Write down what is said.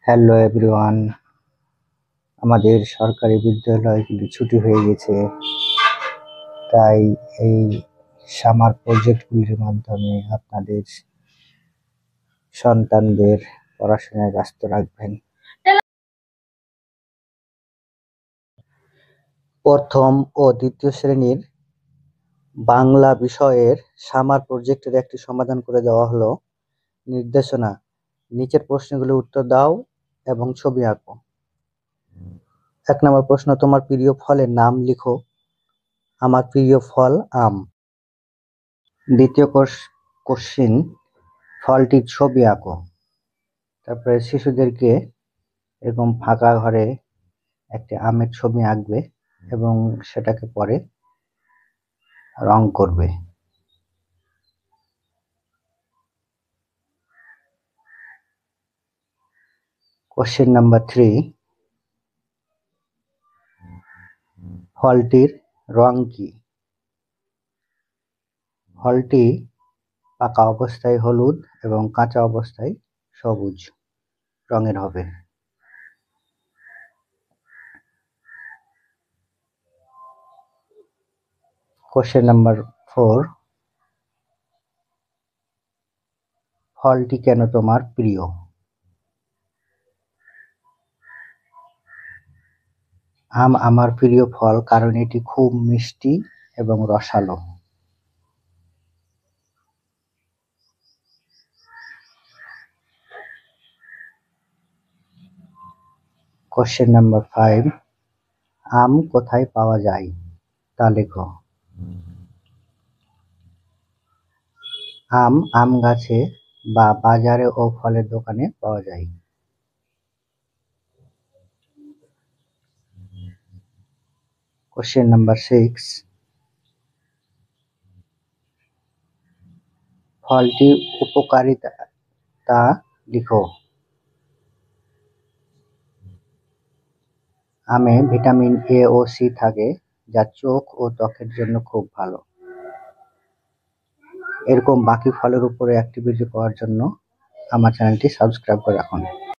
Hello everyone, আমাদের সরকারি বিদ্যালয়গুলি ছুটি হয়ে গেছে। তাই এই সামার প্রজেক্টগুলির মাধ্যমে আপনাদের সন্তানদের পড়াশোনায় ব্যস্ত রাখবেন। প্রথম ও দ্বিতীয় শ্রেণীর বাংলা বিষয়ের সামার প্রজেক্টের একটি সমাধান করে দেওয়া হলো। নির্দেশনা: নিচের প্রশ্নগুলোর উত্তর দাও এবং ছবি আঁকো। 1 নম্বর প্রশ্ন, তোমার প্রিয় ফলের নাম লিখো। আমার প্রিয় ফল আম। দ্বিতীয় কোশ্চিন, ফলটির ছবি আঁকো। তারপরে শিশুদেরকে এরকম ফাঁকা ঘরে একটি আমের ছবি আঁকবে এবং সেটাকে পরে রং করবে। কোশ্চেন নাম্বার 3, ফলটির রং কি? ফলটি পাকা অবস্থায় হলুদ এবং কাঁচা অবস্থায় সবুজ রঙের হবে। কোশ্চেন নাম্বার 4, ফলটি কেন তোমার প্রিয়? আম আমার প্রিয় ফল কারণ এটি খুব মিষ্টি এবং রসালো। কোশ্চেন নাম্বার 5, আম কোথায় পাওয়া যায় তা লেখো। আম গাছে বা বাজারে ও ফলের দোকানে পাওয়া যায়। কোশ্চেন নাম্বার 6, ফলটির উপকারিতা লিখো। আমে ভিটামিন এ ও সি থাকে যা চোখ ও ত্বকের জন্য খুব ভালো। এরকম বাকি ফলের উপরে অ্যাক্টিভিটি পাওয়ার জন্য আমার চ্যানেলটি সাবস্ক্রাইব করে রাখুন।